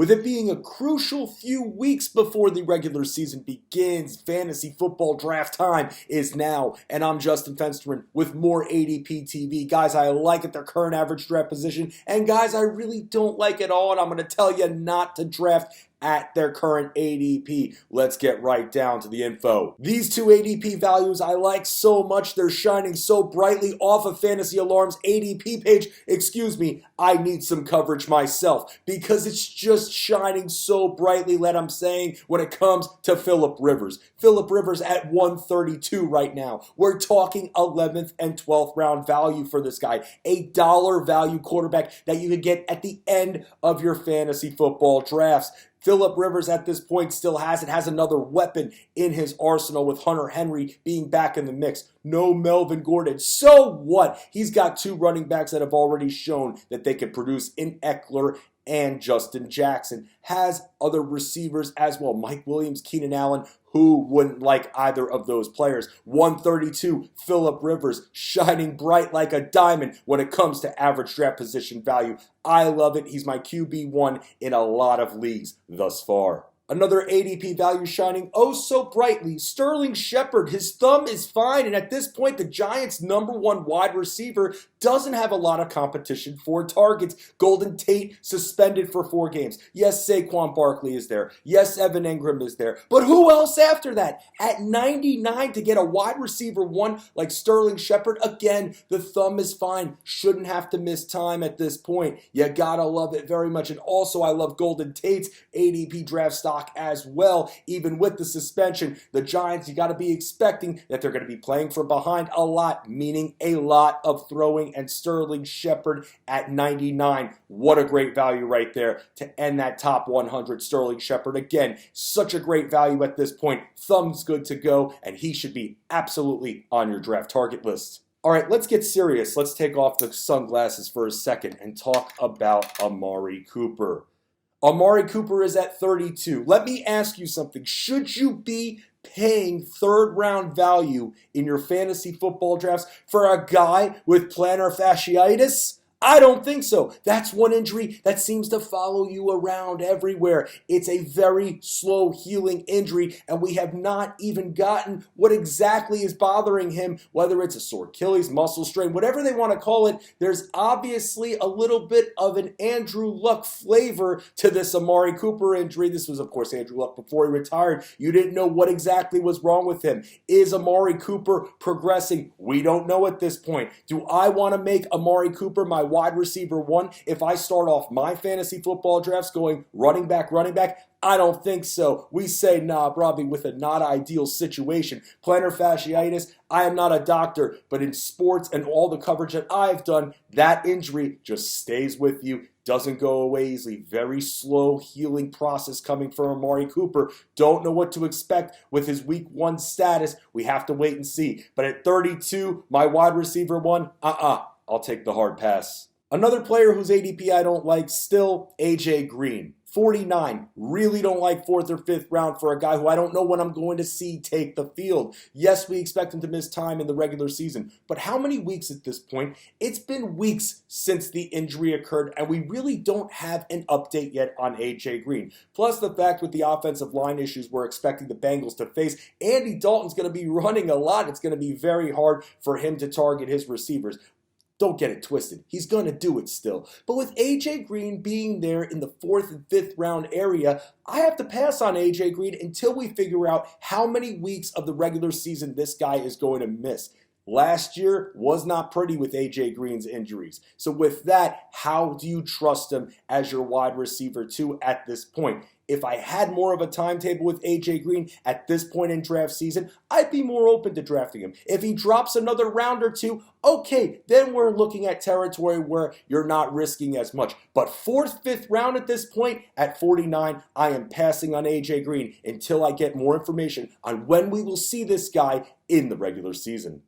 With it being a crucial few weeks before the regular season begins, fantasy football draft time is now. And I'm Justin Fensterman with more ADP TV. Guys I like at their current average draft position, and guys I really don't like at all, and I'm going to tell you not to draft at their current ADP. Let's get right down to the info. These two ADP values I like so much, they're shining so brightly off of Fantasy Alarm's ADP page. Excuse me, I need some coverage myself because it's just shining so brightly, let I'm saying, when it comes to Phillip Rivers. Phillip Rivers at 132 right now. We're talking 11th and 12th round value for this guy. A dollar value quarterback that you could get at the end of your fantasy football drafts. Phillip Rivers at this point still has another weapon in his arsenal with Hunter Henry being back in the mix. No Melvin Gordon. So what? He's got two running backs that have already shown that they can produce in Eckler and Justin Jackson. Has other receivers as well. Mike Williams, Keenan Allen. Who wouldn't like either of those players? 132, Phillip Rivers, shining bright like a diamond when it comes to average draft position value. I love it. He's my QB1 in a lot of leagues thus far. Another ADP value shining oh so brightly. Sterling Shepard, his thumb is fine, and at this point, the Giants' #1 wide receiver doesn't have a lot of competition for targets. Golden Tate suspended for 4 games. Yes, Saquon Barkley is there. Yes, Evan Ingram is there. But who else after that? At 99 to get a wide receiver 1 like Sterling Shepard, again, the thumb is fine. Shouldn't have to miss time at this point. You gotta love it very much. And also, I love Golden Tate's ADP draft stock as well. Even with the suspension, the Giants, you got to be expecting that they're going to be playing from behind a lot, meaning a lot of throwing, and Sterling Shepard at 99. What a great value right there to end that top 100. Sterling Shepard, again, such a great value at this point. Thumb's good to go, and he should be absolutely on your draft target list. All right, let's get serious. Let's take off the sunglasses for a second and talk about Amari Cooper. Amari Cooper is at 32. Let me ask you something. Should you be paying third round value in your fantasy football drafts for a guy with plantar fasciitis? I don't think so. That's one injury that seems to follow you around everywhere. It's a very slow healing injury, and we have not even gotten what exactly is bothering him, whether it's a sore Achilles, muscle strain, whatever they want to call it. There's obviously a little bit of an Andrew Luck flavor to this Amari Cooper injury. This was, of course, Andrew Luck before he retired. You didn't know what exactly was wrong with him. Is Amari Cooper progressing? We don't know at this point. Do I want to make Amari Cooper my wide receiver 1 if I start off my fantasy football drafts going running back? I don't think so. We say, nah, probably with a not ideal situation. Plantar fasciitis, I am not a doctor, but in sports and all the coverage that I've done, that injury just stays with you, doesn't go away easily. Very slow healing process coming from Amari Cooper. Don't know what to expect with his week 1 status. We have to wait and see. But at 32, my wide receiver 1, I'll take the hard pass. Another player whose ADP I don't like still, AJ Green. 49. Really don't like 4th or 5th round for a guy who I don't know when I'm going to see take the field. Yes, we expect him to miss time in the regular season, but how many weeks at this point? It's been weeks since the injury occurred, and we really don't have an update yet on AJ Green. Plus the fact with the offensive line issues we're expecting the Bengals to face, Andy Dalton's going to be running a lot. It's going to be very hard for him to target his receivers. Don't get it twisted. He's going to do it still. But with AJ Green being there in the 4th and 5th round area, I have to pass on AJ Green until we figure out how many weeks of the regular season this guy is going to miss. Last year was not pretty with AJ Green's injuries. So with that, how do you trust him as your wide receiver 2 at this point? If I had more of a timetable with AJ Green at this point in draft season, I'd be more open to drafting him. If he drops another round or 2, okay, then we're looking at territory where you're not risking as much. But 4th, 5th round at this point, at 49, I am passing on AJ Green until I get more information on when we will see this guy in the regular season.